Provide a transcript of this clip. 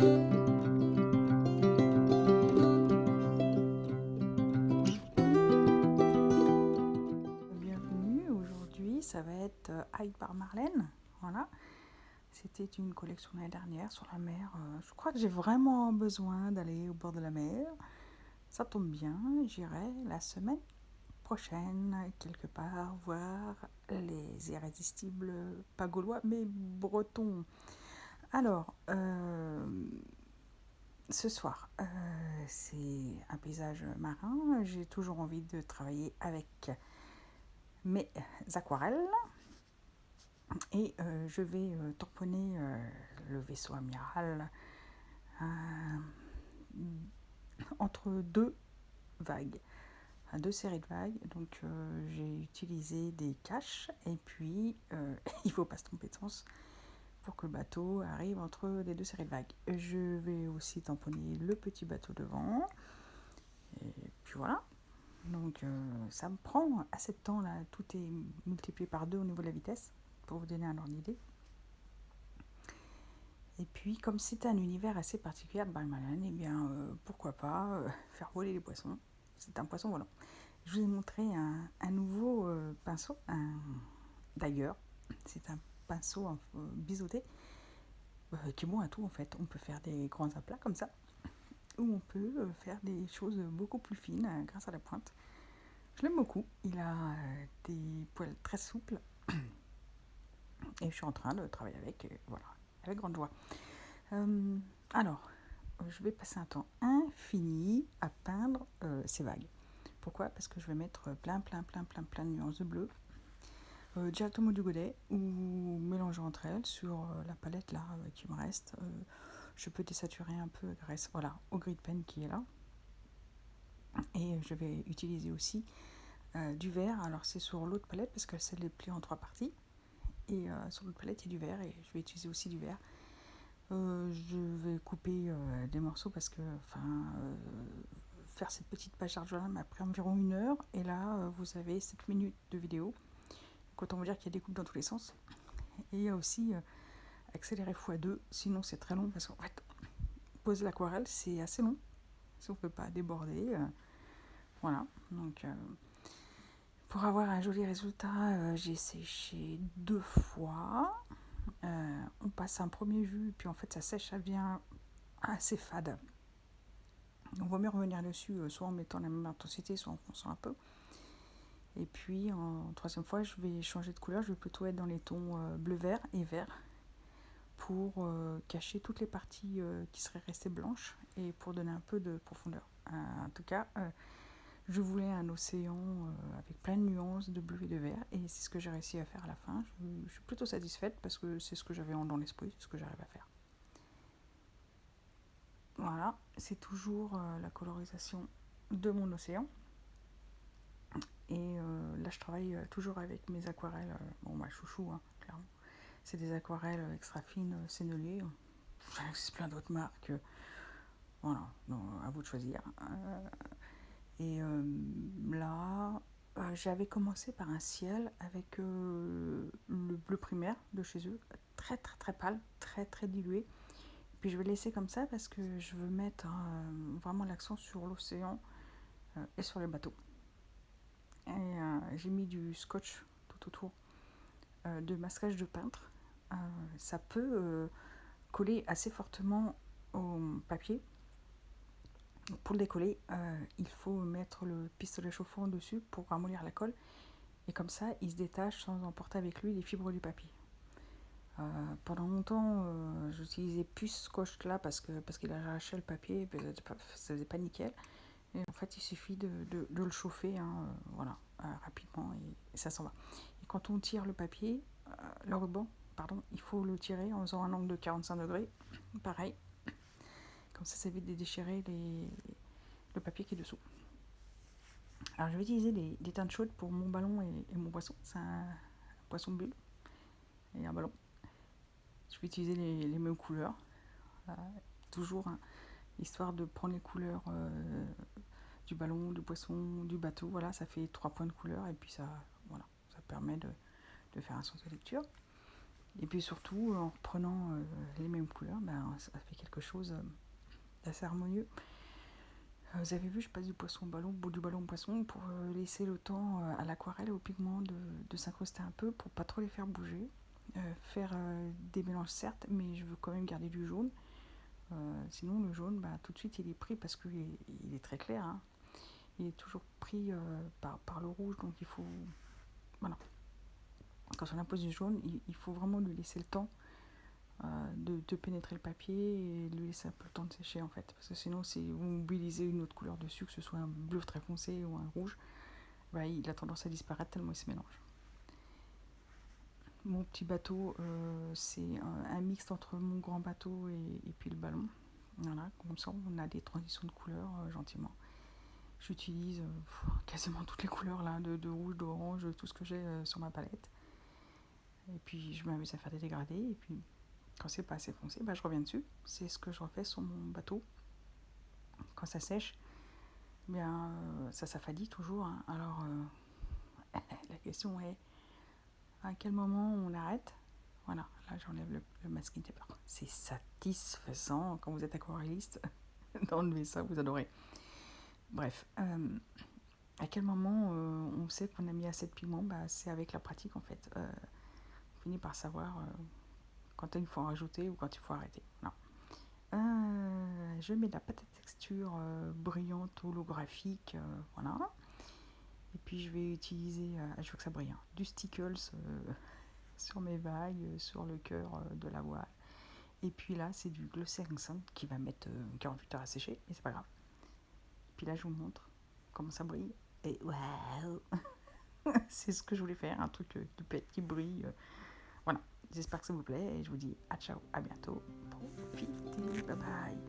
Bienvenue, aujourd'hui ça va être Hyde par Marlène, voilà. C'était une collection l'année dernière sur la mer. Je crois que j'ai vraiment besoin d'aller au bord de la mer. Ça tombe bien, j'irai la semaine prochaine quelque part voir les irrésistibles, pas gaulois mais bretons. Alors, ce soir, c'est un paysage marin. J'ai toujours envie de travailler avec mes aquarelles. Et je vais tamponner le vaisseau amiral euh, entre deux vagues, deux séries de vagues. Donc j'ai utilisé des caches et puis il ne faut pas se tromper de sens pour que le bateau arrive entre les deux séries de vagues. Je vais aussi tamponner le petit bateau devant. Et puis voilà. Donc ça me prend assez de temps là. Tout est multiplié par 2 au niveau de la vitesse pour vous donner un ordre d'idée. Et puis, comme c'est un univers assez particulier, Balmalan, eh bien, pourquoi pas faire voler les poissons. C'est un poisson volant. Je vous ai montré un nouveau pinceau, d'ailleurs, c'est un pinceau biseauté qui est bon à tout en fait. On peut faire des grands aplats comme ça, ou on peut faire des choses beaucoup plus fines grâce à la pointe. Je l'aime beaucoup. Il a des poils très souples et je suis en train de travailler avec, voilà, avec grande joie. Alors, je vais passer un temps infini à peindre ces vagues. Pourquoi ? Parce que je vais mettre plein de nuances de bleu directement du godet ou mélanger entre elles sur la palette là qui me reste. Je peux désaturer un peu grâce au gris de pen qui est là. Et je vais utiliser aussi du vert. Alors c'est sur l'autre palette parce que c'est pliée en 3 parties. Et sur l'autre palette il y a du vert et je vais utiliser aussi du vert. Je vais couper des morceaux parce que faire cette petite page d'argent m'a pris environ 1 heure et là vous avez 7 minutes de vidéo. Donc autant vous dire qu'il y a des coupes dans tous les sens. Et il y a aussi accélérer x2, sinon c'est très long parce qu'en fait poser l'aquarelle c'est assez long si on ne peut pas déborder. Voilà, donc pour avoir un joli résultat, j'ai séché 2 fois. On passe un premier jus, puis en fait ça sèche, ça devient assez fade. On va mieux revenir dessus, soit en mettant la même intensité, soit en fonçant un peu. Et puis en 3e fois, je vais changer de couleur, je vais plutôt être dans les tons bleu-vert et vert pour cacher toutes les parties qui seraient restées blanches et pour donner un peu de profondeur. En tout cas, je voulais un océan avec plein de nuances de bleu et de vert et c'est ce que j'ai réussi à faire à la fin. Je suis plutôt satisfaite parce que c'est ce que j'avais dans l'esprit, c'est ce que j'arrive à faire. Voilà, c'est toujours la colorisation de mon océan. Et là, je travaille toujours avec mes aquarelles. Chouchou, hein, clairement. C'est des aquarelles extra fines, sennelier. Il existe plein d'autres marques. Voilà, donc, à vous de choisir. Et là, j'avais commencé par un ciel avec le bleu primaire de chez eux, très pâle, très dilué. Puis je vais laisser comme ça parce que je veux mettre vraiment l'accent sur l'océan et sur les bateaux. Et j'ai mis du scotch tout autour de masquage de peintre. Ça peut coller assez fortement au papier. Pour le décoller, il faut mettre le pistolet chauffant dessus pour ramollir la colle. Et comme ça, il se détache sans emporter avec lui les fibres du papier. Pendant longtemps, j'utilisais plus ce scotch-là parce qu'il arrachait le papier, ça faisait pas nickel. Et en fait, il suffit de le chauffer rapidement et ça s'en va. Et quand on tire le papier, le ruban, il faut le tirer en faisant un angle de 45 degrés. Pareil. Comme ça évite de déchirer le papier qui est dessous. Alors, je vais utiliser des teintes chaudes pour mon ballon et mon poisson. C'est un poisson bulle et un ballon. Je vais utiliser les mêmes couleurs. Toujours, hein, histoire de prendre les couleurs du ballon, du poisson, du bateau. Voilà, ça fait 3 points de couleur et puis ça permet de faire un sens de lecture. Et puis surtout, en reprenant les mêmes couleurs, ça fait quelque chose d'assez harmonieux. Vous avez vu, je passe du poisson au ballon, du ballon au poisson pour laisser le temps à l'aquarelle et au pigment de s'incruster un peu pour pas trop les faire bouger. Faire des mélanges certes, mais je veux quand même garder du jaune. Sinon le jaune, tout de suite il est pris parce qu'il est très clair. Hein. Il est toujours pris par le rouge, donc il faut... Voilà. Quand on impose du jaune, il faut vraiment lui laisser le temps de pénétrer le papier et lui laisser un peu le temps de sécher en fait. Parce que sinon, si vous mobilisez une autre couleur dessus, que ce soit un bleu très foncé ou un rouge, il a tendance à disparaître tellement il se mélange. Mon petit bateau, c'est un mix entre mon grand bateau et puis le ballon. Voilà, comme ça on a des transitions de couleurs gentiment. J'utilise quasiment toutes les couleurs là, de rouge, d'orange, tout ce que j'ai sur ma palette. Et puis je m'amuse à faire des dégradés. Et puis quand c'est pas assez foncé, je reviens dessus. C'est ce que je refais sur mon bateau. Quand ça sèche, ça s'affadit toujours. Hein. Alors la question est à quel moment on arrête. Voilà, là j'enlève le masking tape. C'est satisfaisant quand vous êtes aquarelliste d'enlever ça, vous adorez. Bref, à quel moment on sait qu'on a mis assez de pigment, c'est avec la pratique en fait. On finit par savoir quand il faut en rajouter ou quand il faut arrêter. Non. Je mets de la pâte à texture brillante, holographique, voilà. Et puis je vais utiliser, je veux que ça brille, hein, du Stickles sur mes vagues, sur le cœur de la voile. Et puis là, c'est du Glossy Ring qui va mettre 48 heures à sécher, mais c'est pas grave. Et puis là, je vous montre comment ça brille. Et waouh c'est ce que je voulais faire, un truc de pète qui brille. Voilà, j'espère que ça vous plaît et je vous dis à ciao, à bientôt. Profitez, bye bye.